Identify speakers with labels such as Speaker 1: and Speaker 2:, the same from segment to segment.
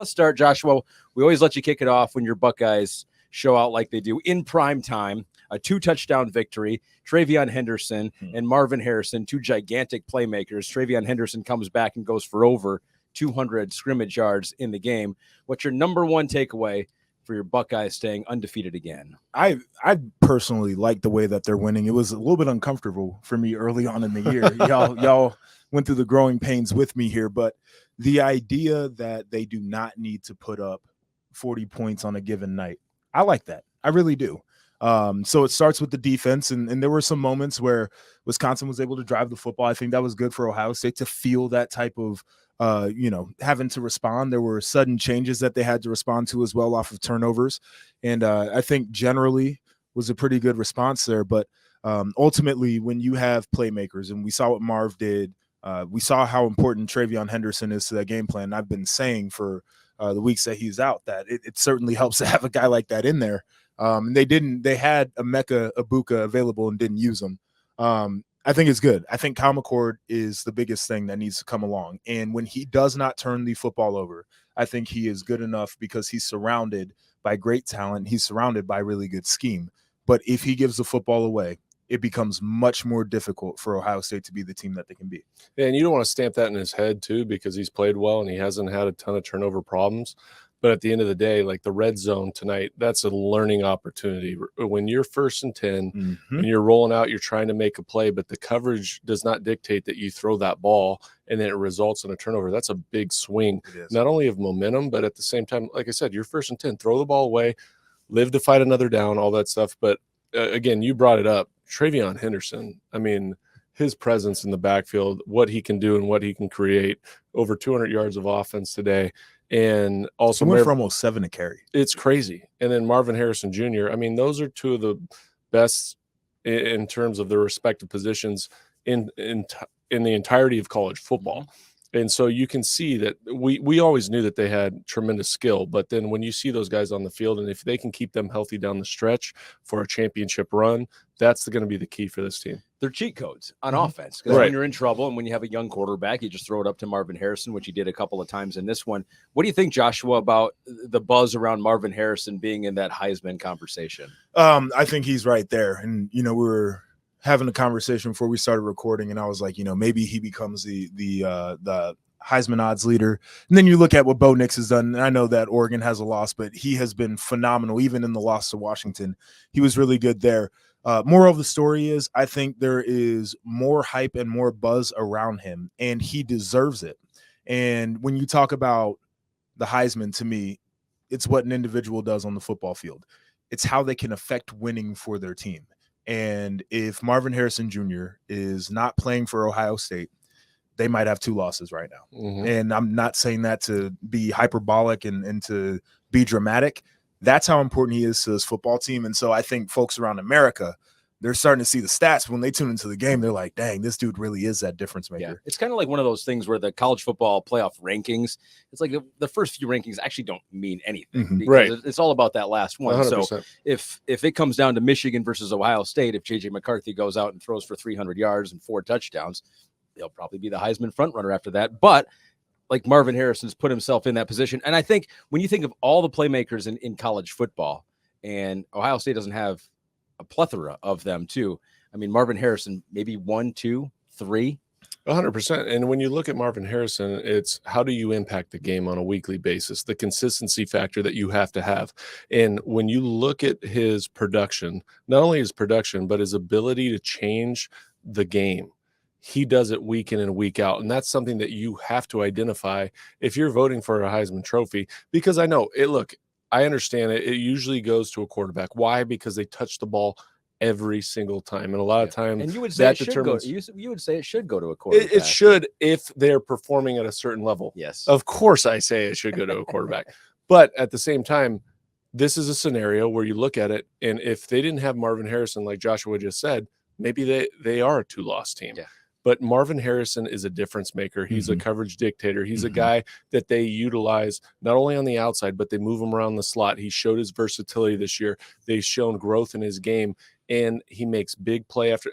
Speaker 1: Let's start, Joshua. We always let you kick it off when your Buckeyes show out like they do in prime time. A 2-touchdown victory. TreVeyon Henderson and Marvin Harrison, two gigantic playmakers. TreVeyon Henderson comes back and goes for over 200 scrimmage yards in the game. What's your number one takeaway for your Buckeyes staying undefeated again?
Speaker 2: I personally like the way that they're winning. It was a little bit uncomfortable for me early on in the year. Y'all went through the growing pains with me here, but the idea that they do not need to put up 40 points on a given night, I like that. I really do. So it starts with the defense, and there were some moments where Wisconsin was able to drive the football. I think that was good for Ohio State to feel that type of having to respond. There were sudden changes that they had to respond to as well off of turnovers. And I think generally was a pretty good response there. But ultimately, when you have playmakers, and we saw what Marv did, we saw how important TreVeyon Henderson is to that game plan. I've been saying for the weeks that he's out that it certainly helps to have a guy like that in there. They had Emeka Egbuka available and didn't use them. I think it's good. I think Kyle McCord is the biggest thing that needs to come along. And when he does not turn the football over, I think he is good enough because he's surrounded by great talent. He's surrounded by really good scheme. But if he gives the football away, it becomes much more difficult for Ohio State to be the team that they can be.
Speaker 3: Yeah, and you don't want to stamp that in his head, too, because he's played well and he hasn't had a ton of turnover problems. But at the end of the day, like the red zone tonight, that's a learning opportunity. When you're 1st and 10 and you're rolling out, you're trying to make a play, but the coverage does not dictate that you throw that ball and then it results in a turnover. That's a big swing, not only of momentum, but at the same time, like I said, you're 1st and 10, throw the ball away, live to fight another down, all that stuff. But again, you brought it up. TreVeyon Henderson, I mean, his presence in the backfield, what he can do and what he can create, over 200 yards of offense today. And also
Speaker 2: went for almost 7 to carry.
Speaker 3: It's crazy. And then Marvin Harrison Jr. I mean, those are two of the best in terms of their respective positions in the entirety of college football. And so you can see that we always knew that they had tremendous skill, but then when you see those guys on the field, and if they can keep them healthy down the stretch for a championship run, that's going to be the key for this team.
Speaker 1: They're cheat codes on offense. Because when you're in trouble and when you have a young quarterback, you just throw it up to Marvin Harrison, which he did a couple of times in this one. What do you think, Joshua, about the buzz around Marvin Harrison being in that Heisman conversation?
Speaker 2: I think he's right there. And, we were having a conversation before we started recording, and I was like, maybe he becomes the Heisman odds leader. And then you look at what Bo Nix has done. And I know that Oregon has a loss, but he has been phenomenal. Even in the loss to Washington, he was really good there. Moral of the story is I think there is more hype and more buzz around him, and he deserves it. And when you talk about the Heisman, to me, it's what an individual does on the football field. It's how they can affect winning for their team. And if Marvin Harrison Jr. is not playing for Ohio State, they might have 2 losses right now. And I'm not saying that to be hyperbolic and to be dramatic. That's how important he is to this football team. And so I think folks around America, they're starting to see the stats. When they tune into the game, they're like, dang, this dude really is that difference maker.
Speaker 1: Yeah. It's kind of like one of those things where the college football playoff rankings, it's like the first few rankings actually don't mean anything.
Speaker 3: Right.
Speaker 1: It's all about that last one.
Speaker 3: 100%.
Speaker 1: So if it comes down to Michigan versus Ohio State, if J.J. McCarthy goes out and throws for 300 yards and 4 touchdowns, he'll probably be the Heisman frontrunner after that. But like Marvin Harrison's put himself in that position. And I think when you think of all the playmakers in college football, and Ohio State doesn't have a plethora of them too. I mean, Marvin Harrison, maybe 1, 2, 3.
Speaker 3: 100%. And when you look at Marvin Harrison, it's how do you impact the game on a weekly basis, the consistency factor that you have to have. And when you look at his production, not only his production, but his ability to change the game, he does it week in and week out. And that's something that you have to identify if you're voting for a Heisman Trophy, because I know it. Look, I understand it. It usually goes to a quarterback. Why? Because they touch the ball every single time. And a lot of times,
Speaker 1: and you would say
Speaker 3: that
Speaker 1: it should
Speaker 3: determines,
Speaker 1: go. You would say it should go to a quarterback.
Speaker 3: It should if they're performing at a certain level.
Speaker 1: Yes.
Speaker 3: Of course I say it should go to a quarterback. But at the same time, this is a scenario where you look at it, and if they didn't have Marvin Harrison, like Joshua just said, maybe they are a 2-loss team.
Speaker 1: Yeah.
Speaker 3: But Marvin Harrison is a difference maker. He's a coverage dictator. He's a guy that they utilize not only on the outside, but they move him around the slot. He showed his versatility this year. They've shown growth in his game, and he makes big play after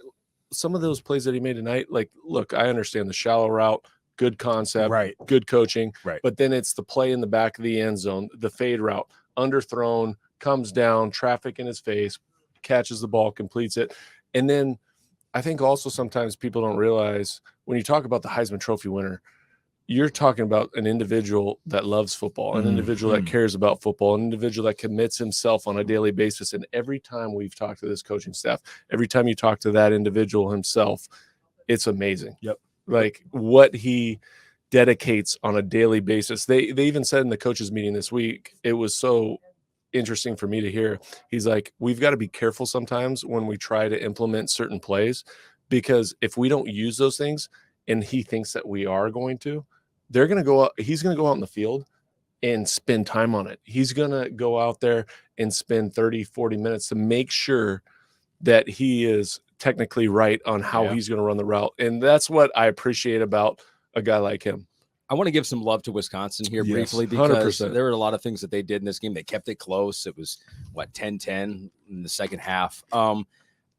Speaker 3: some of those plays that he made tonight. Like, look, I understand the shallow route. good concept,
Speaker 2: Right.
Speaker 3: good coaching.
Speaker 2: Right.
Speaker 3: But then it's the play in the back of the end zone, the fade route, underthrown, comes down, traffic in his face, catches the ball, completes it. And then I think also sometimes people don't realize when you talk about the Heisman Trophy winner, you're talking about an individual that loves football, an individual that cares about football, an individual that commits himself on a daily basis. And every time we've talked to this coaching staff, every time you talk to that individual himself, it's amazing.
Speaker 2: Yep.
Speaker 3: Like what he dedicates on a daily basis. They even said in the coaches meeting this week, it was so interesting for me to hear. He's like, we've got to be careful sometimes when we try to implement certain plays, because if we don't use those things and he thinks that we are going to, they're going to go out, he's going to go out in the field and spend time on it. He's going to go out there and spend 30, 40 minutes to make sure that he is technically right on how he's going to run the route. And that's what I appreciate about a guy like him.
Speaker 1: I want to give some love to Wisconsin here briefly,
Speaker 3: 100%.
Speaker 1: because there were a lot of things that they did in this game. They kept it close. It was, 10-10 in the second half.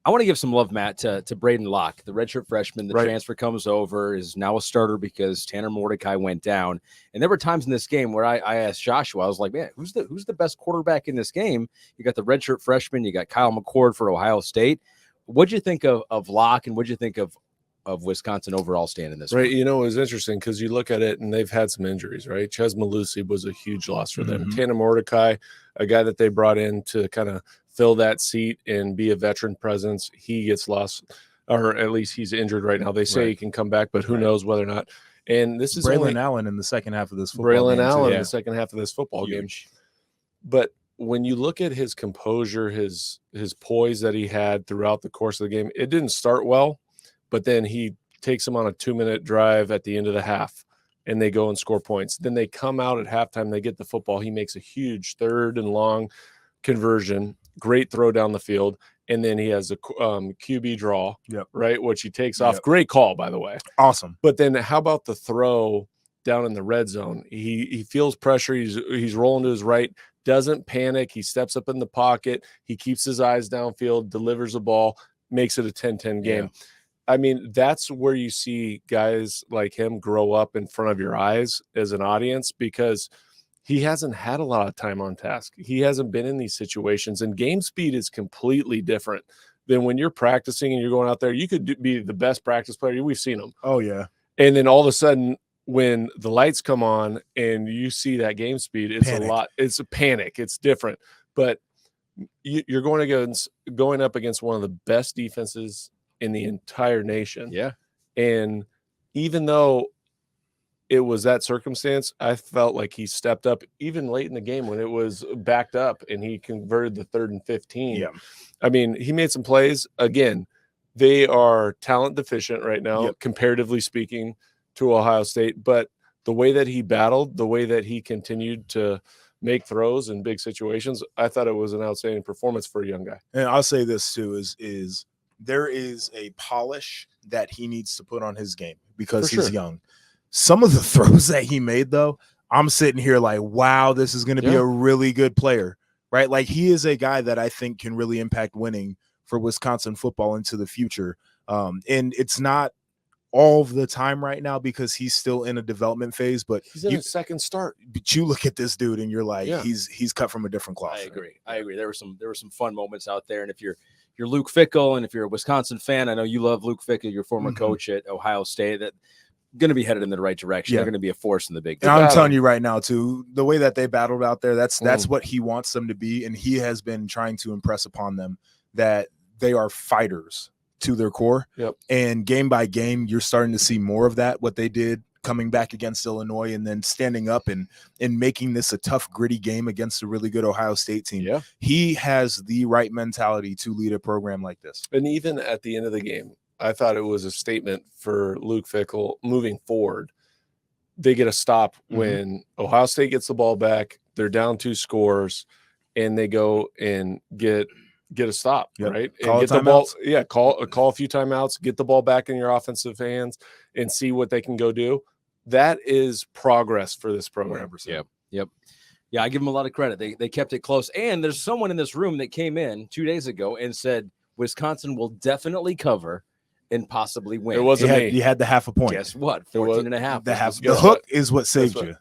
Speaker 1: I want to give some love, Matt, to Braden Locke, the redshirt freshman. The transfer comes over, is now a starter because Tanner Mordecai went down. And there were times in this game where I asked Joshua, I was like, man, who's the best quarterback in this game? You got the redshirt freshman, you got Kyle McCord for Ohio State. What'd you think of Locke, and what'd you think of Wisconsin overall stand in this?
Speaker 3: Right. You know, it was interesting because you look at it and they've had some injuries, right? Ches Malusi was a huge loss for them. Tanner Mordecai, a guy that they brought in to kind of fill that seat and be a veteran presence, he gets lost, or at least he's injured right now. They say he can come back, but who knows whether or not. And this is
Speaker 2: Braylon Allen in the second half of this football
Speaker 3: Braylon
Speaker 2: game.
Speaker 3: Allen in the second half of this football game. But when you look at his composure, his poise that he had throughout the course of the game, it didn't start well, but then he takes them on a 2-minute drive at the end of the half, and they go and score points. Then they come out at halftime, they get the football. He makes a huge 3rd and long conversion, great throw down the field, and then he has a QB draw, right, which he takes off. Great call, by the way.
Speaker 2: Awesome.
Speaker 3: But then how about the throw down in the red zone? He feels pressure. He's rolling to his right, doesn't panic. He steps up in the pocket. He keeps his eyes downfield, delivers the ball, makes it a 10-10 game. I mean, that's where you see guys like him grow up in front of your eyes as an audience, because he hasn't had a lot of time on task. He hasn't been in these situations, and game speed is completely different than when you're practicing and you're going out there. You could be the best practice player. We've seen them.
Speaker 2: Oh, yeah.
Speaker 3: And then all of a sudden, when the lights come on and you see that game speed, it's a lot. It's a panic. It's different. But you're going up against one of the best defenses in the entire nation.
Speaker 1: Yeah.
Speaker 3: And even though it was that circumstance, I felt like he stepped up even late in the game when it was backed up and he converted the 3rd and 15.
Speaker 2: Yeah.
Speaker 3: I mean, he made some plays. Again, they are talent deficient right now, comparatively speaking, to Ohio State. But the way that he battled, the way that he continued to make throws in big situations, I thought it was an outstanding performance for a young guy.
Speaker 2: And I'll say this too, is there is a polish that he needs to put on his game because he's young. Some of the throws that he made, though, I'm sitting here like, wow, this is going to be a really good player, right? Like, he is a guy that I think can really impact winning for Wisconsin football into the future. And it's not all of the time right now because he's still in a development phase, but
Speaker 3: he's in a second start.
Speaker 2: But you look at this dude and you're like, he's cut from a different cloth.
Speaker 1: I agree. There were some fun moments out there. And if you're Luke Fickell, and if you're a Wisconsin fan, I know you love Luke Fickell, your former coach at Ohio State, that going to be headed in the right direction. They're going to be a force in the Big Ten.
Speaker 2: And I'm telling you right now, too, the way that they battled out there, that's what he wants them to be. And he has been trying to impress upon them that they are fighters to their core. And game by game, you're starting to see more of that, what they did coming back against Illinois and then standing up and making this a tough, gritty game against a really good Ohio State team. He has the right mentality to lead a program like this.
Speaker 3: And even at the end of the game, I thought it was a statement for Luke Fickell moving forward. They get a stop when Ohio State gets the ball back. They're down 2 scores, and they go and get a stop, right?
Speaker 2: Call
Speaker 3: and get the ball. Call a few timeouts, get the ball back in your offensive hands, and see what they can go do. That is progress for this program.
Speaker 2: 100%.
Speaker 1: Yeah, I give them a lot of credit. They kept it close. And there's someone in this room that came in 2 days ago and said Wisconsin will definitely cover, and possibly win.
Speaker 3: It wasn't me.
Speaker 2: You had the half a point.
Speaker 1: Guess what?
Speaker 3: It was-
Speaker 1: 14 and a half.
Speaker 2: The
Speaker 1: was
Speaker 2: half.
Speaker 1: the
Speaker 2: The
Speaker 1: score.
Speaker 2: hook is what saved
Speaker 3: what-
Speaker 2: you.